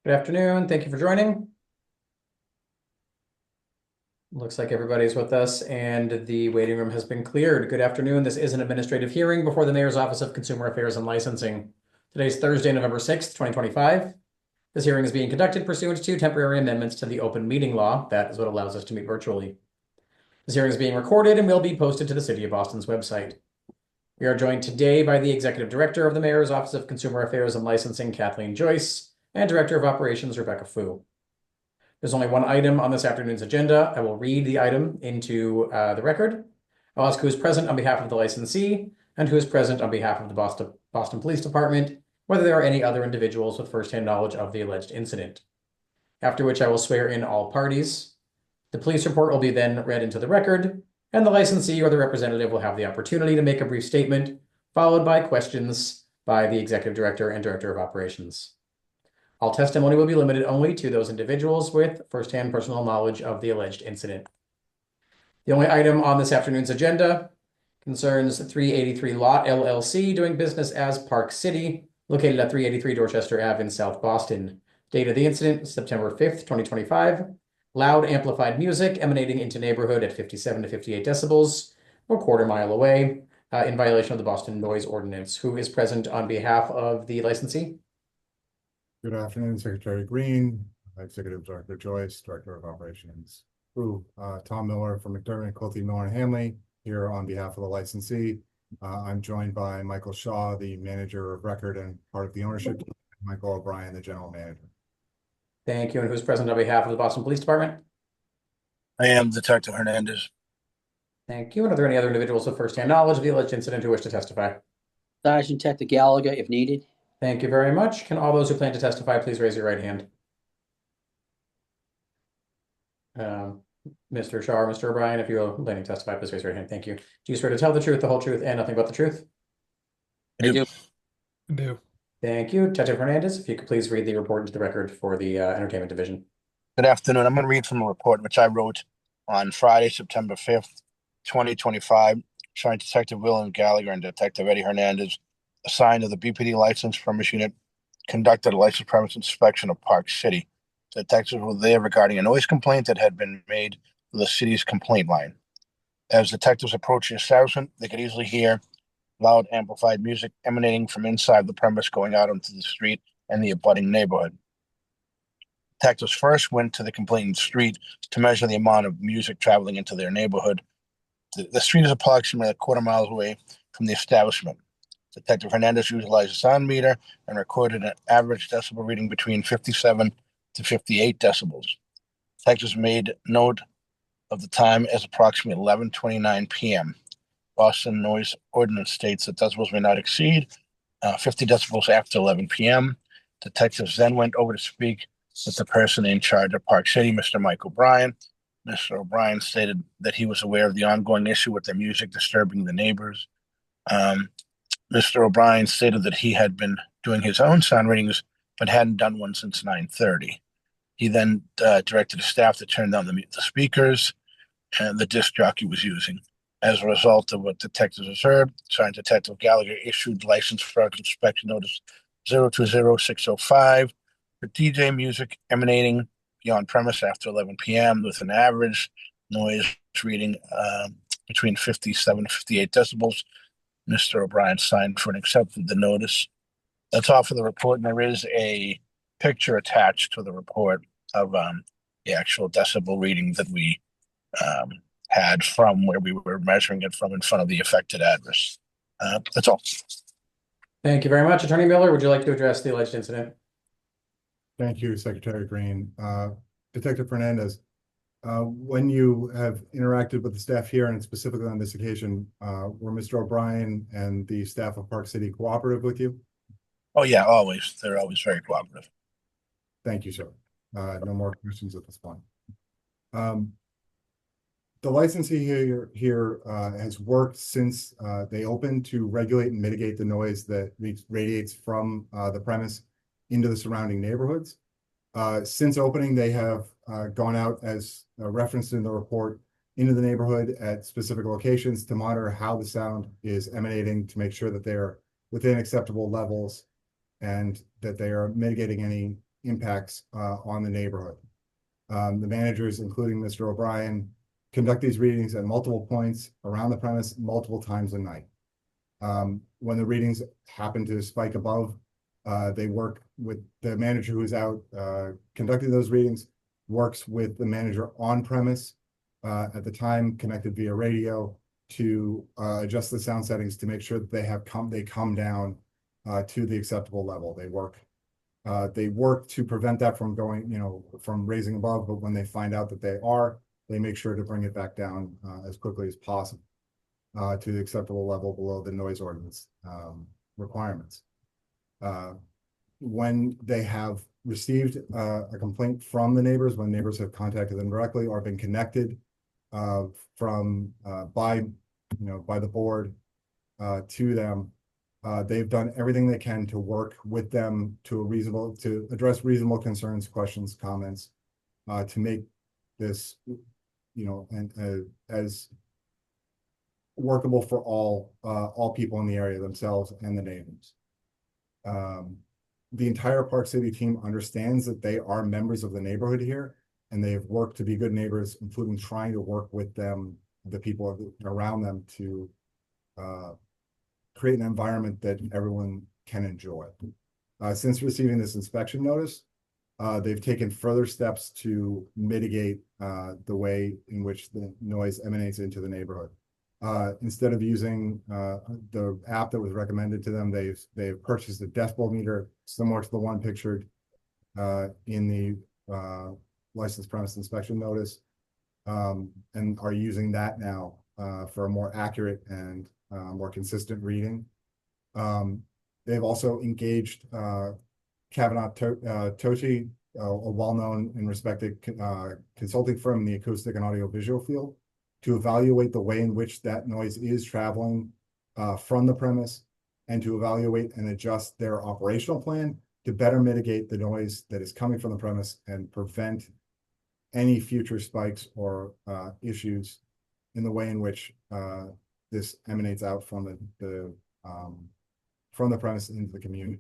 Good afternoon. Thank you for joining. Looks like everybody's with us and the waiting room has been cleared. Good afternoon. This is an administrative hearing before the Mayor's Office of Consumer Affairs and Licensing. Today's Thursday, November 6th, 2025. This hearing is being conducted pursuant to temporary amendments to the open meeting law. That is what allows us to meet virtually. This hearing is being recorded and will be posted to the City of Boston's website. We are joined today by the Executive Director of the Mayor's Office of Consumer Affairs and Licensing, Kathleen Joyce, and Director of Operations, Rebecca Fu. There's only one item on this afternoon's agenda. I will read the item into the record. I'll ask who is present on behalf of the licensee and who is present on behalf of the Boston Police Department, whether there are any other individuals with firsthand knowledge of the alleged incident. After which I will swear in all parties. The police report will be then read into the record, and the licensee or the representative will have the opportunity to make a brief statement, followed by questions by the Executive Director and Director of Operations. All testimony will be limited only to those individuals with firsthand personal knowledge of the alleged incident. The only item on this afternoon's agenda concerns 383 Lot LLC doing business as Park City, located at 383 Dorchester Ave in South Boston. Date of the incident, September 5th, 2025. Loud amplified music emanating into neighborhood at 57 to 58 decibels, a quarter mile away, in violation of the Boston Noise Ordinance. Who is present on behalf of the licensee? Good afternoon, Secretary Green, Executive Director Joyce, Director of Operations. Tom Miller from McDermott, Quilty, Miller, and Hanley here on behalf of the licensee. I'm joined by Michael Shaw, the manager of record and part of the ownership team, and Michael O'Brien, the general manager. Thank you. And who's present on behalf of the Boston Police Department? I am Detective Hernandez. Thank you. And are there any other individuals with firsthand knowledge of the alleged incident who wish to testify? Sergeant Tector Gallagher, if needed. Thank you very much. Can all those who plan to testify please raise your right hand? Mr. Shaw or Mr. O'Brien, if you're planning to testify, please raise your hand. Thank you. Do you swear to tell the truth, the whole truth, and nothing but the truth? I do. I do. Thank you. Detective Hernandez, if you could please read the report into the record for the Entertainment Division. Good afternoon. I'm going to read from a report which I wrote on Friday, September 5th, 2025. Sergeant Detective William Gallagher and Detective Eddie Hernandez, assigned to the BPD License Premise Unit, conducted a license premise inspection of Park City. The detectives were there regarding a noise complaint that had been made to the city's complaint line. As detectives approached the establishment, they could easily hear loud amplified music emanating from inside the premise going out onto the street and the abutting neighborhood. Detectives first went to the complainant street to measure the amount of music traveling into their neighborhood. The street is approximately a quarter mile away from the establishment. Detective Hernandez utilized a sound meter and recorded an average decibel reading between 57 to 58 decibels. Detectives made note of the time as approximately 11:29 p.m. Boston Noise Ordinance states that decibels may not exceed 50 decibels after 11 p.m. Detectives then went over to speak with the person in charge of Park City, Mr. Mike O'Brien. Mr. O'Brien stated that he was aware of the ongoing issue with the music disturbing the neighbors. Mr. O'Brien stated that he had been doing his own sound readings, but hadn't done one since 9:30. He then directed his staff to turn down the speakers and the disc jockey was using. As a result of what detectives observed, Sergeant Detective Gallagher issued license for inspection notice 020605 for DJ music emanating beyond premise after 11 p.m. with an average noise reading between 57 and 58 decibels. Mr. O'Brien signed for and accepted the notice. That's all for the report, and there is a picture attached to the report of the actual decibel reading that we had from where we were measuring it from in front of the affected address. That's all. Thank you very much. Attorney Miller, would you like to address the alleged incident? Thank you, Secretary Green. Detective Fernandez, when you have interacted with the staff here and specifically on this occasion, were Mr. O'Brien and the staff of Park City cooperative with you? Oh yeah, always. They're always very cooperative. Thank you, sir. No more questions at this point. The licensee here has worked since they opened to regulate and mitigate the noise that radiates from the premise into the surrounding neighborhoods. Since opening, they have gone out, as referenced in the report, into the neighborhood at specific locations to monitor how the sound is emanating to make sure that they're within acceptable levels and that they are mitigating any impacts on the neighborhood. The managers, including Mr. O'Brien, conduct these readings at multiple points around the premise multiple times a night. When the readings happen to spike above, they work with the manager who is out conducting those readings, works with the manager on premise at the time, connected via radio, to adjust the sound settings to make sure that they come down to the acceptable level. They work to prevent that from going, from raising above, but when they find out that they make sure to bring it back down as quickly as possible to the acceptable level below the noise ordinance requirements. When they have received a complaint from the neighbors, when neighbors have contacted them directly or been connected by the board to them, they've done everything they can to work with them to address reasonable concerns, questions, comments, to make this, as workable for all people in the area, themselves and the neighbors. The entire Park City team understands that they are members of the neighborhood here, and they have worked to be good neighbors, including trying to work with them, the people around them, to create an environment that everyone can enjoy. Since receiving this inspection notice, they've taken further steps to mitigate the way in which the noise emanates into the neighborhood. Instead of using the app that was recommended to them, they've purchased a decibel meter similar to the one pictured in the licensed premise inspection notice, and are using that now for a more accurate and more consistent reading. They've also engaged Kavanaugh Tochi, a well-known and respected consulting firm in the acoustic and audio-visual field, to evaluate the way in which that noise is traveling from the premise, and to evaluate and adjust their operational plan to better mitigate the noise that is coming from the premise and prevent any future spikes or issues in the way in which this emanates out from the premise into the community.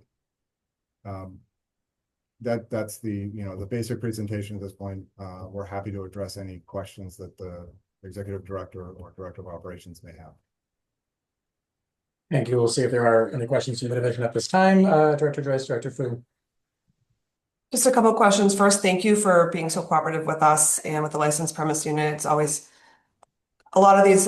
That's the basic presentation at this point. We're happy to address any questions that the executive director or director of operations may have. Thank you. We'll see if there are any questions from the division at this time. Director Joyce, Director Fu. Just a couple of questions. First, thank you for being so cooperative with us and with the licensed premise unit. It's always a lot of these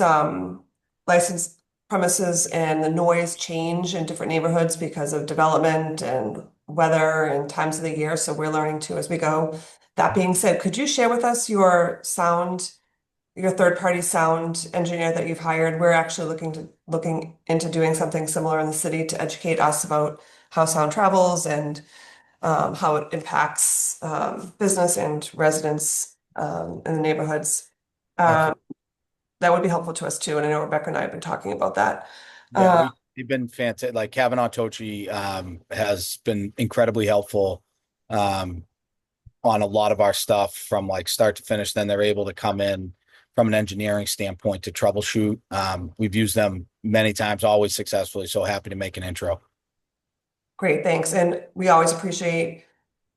licensed premises, and the noise change in different neighborhoods because of development and weather and times of the year. So we're learning too as we go. That being said, could you share with us your third-party sound engineer that you've hired? We're actually looking into doing something similar in the city to educate us about how sound travels and how it impacts business and residents in the neighborhoods. That would be helpful to us too. And I know Rebecca and I have been talking about that. Yeah, they've been fantastic. Like Kavanaugh Tochi has been incredibly helpful on a lot of our stuff from like start to finish. Then they're able to come in from an engineering standpoint to troubleshoot. We've used them many times, always successfully. So happy to make an intro. Great, thanks. And we always appreciate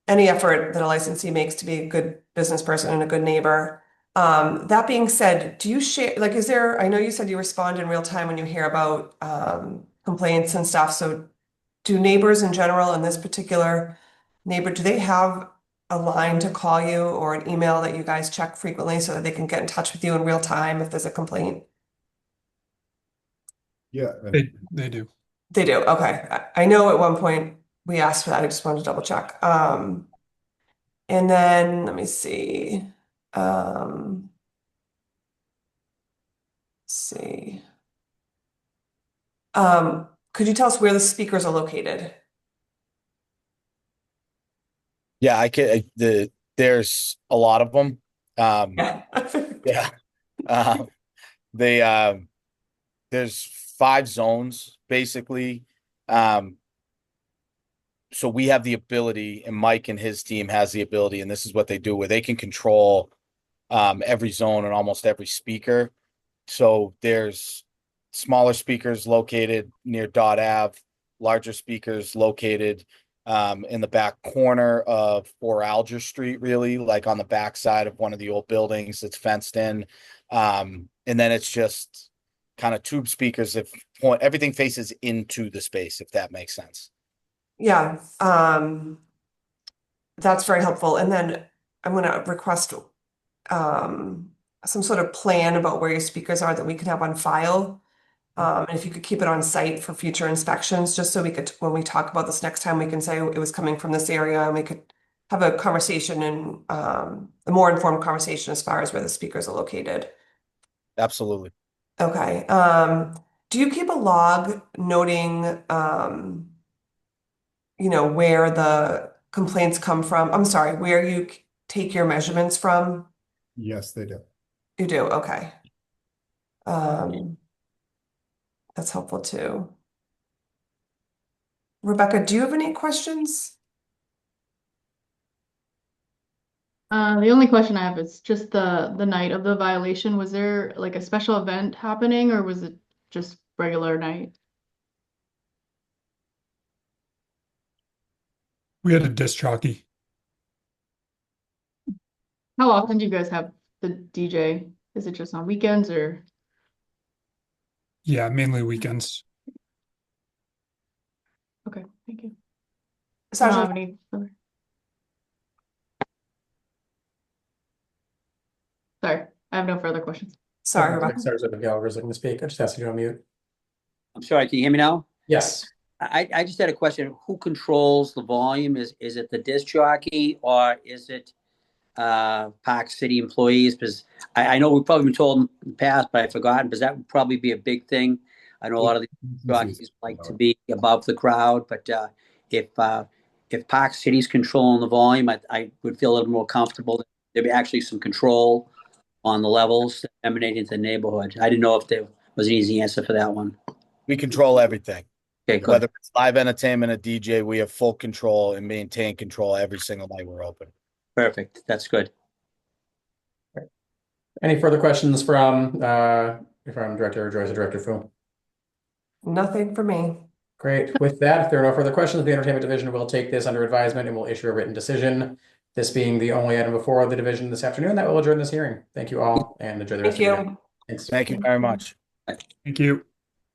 any effort that a licensee makes to be a good business person and a good neighbor. That being said, do you share, like, I know you said you respond in real time when you hear about complaints and stuff. So do neighbors in general, in this particular neighbor, do they have a line to call you or an email that you guys check frequently so that they can get in touch with you in real time if there's a complaint? Yeah, They do. They do. Okay. I know at one point we asked for that. I just wanted to double check. And then let me see. Let's see. Could you tell us where the speakers are located? Yeah, I could. There's a lot of them. Yeah. Yeah. There's 5 zones basically. So we have the ability, and Mike and his team has the ability, and this is what they do, where they can control every zone and almost every speaker. So there's smaller speakers located near Dot Ave, larger speakers located in the back corner of Four Alger Street, really, like on the back side of one of the old buildings that's fenced in. And then it's just kind of tube speakers if everything faces into the space, if that makes sense. Yeah, that's very helpful. And then I'm gonna request some sort of plan about where your speakers are that we could have on file. And if you could keep it on site for future inspections, just so we could, when we talk about this next time, we can say it was coming from this area and we could have a conversation and a more informed conversation as far as where the speakers are located. Absolutely. Okay. Do you keep a log noting, where the complaints come from? I'm sorry, where you take your measurements from? Yes, they do. You do, okay. That's helpful too. Rebecca, do you have any questions? The only question I have is just the night of the violation. Was there like a special event happening or was it just regular night? We had a disc jockey. How often do you guys have the DJ? Is it just on weekends or? Yeah, mainly weekends. Okay, thank you. I don't Sergeant, have any further. Sorry, I have no further questions. sorry, Rebecca. Sergeant Gallagher is looking to speak. I just asked you to unmute. I'm sorry, can you hear me now? Yes. I just had a question. Who controls the volume? Is it the disc jockey or is it Park City employees? Because I know we've probably been told in the past, but I've forgotten, because that would probably be a big thing. I know a lot of the jockeys like to be above the crowd, but if Park City's controlling the volume, I would feel a little more comfortable that there'd be actually some control on the levels emanating to the neighborhood. I didn't know if there was an easy answer for that one. We control everything. Okay, good. Whether it's live entertainment or DJ, we have full control and maintain control every single night we're open. Perfect. That's good. Any further questions from Director Joyce or Director Fu? Nothing for me. Great. With that, if there are no further questions, the Entertainment Division will take this under advisement and will issue a written decision. This being the only item before the division this afternoon, that will adjourn this hearing. Thank you all and enjoy the rest Thank of your day. you. Thanks. Thank you very much. Thank you.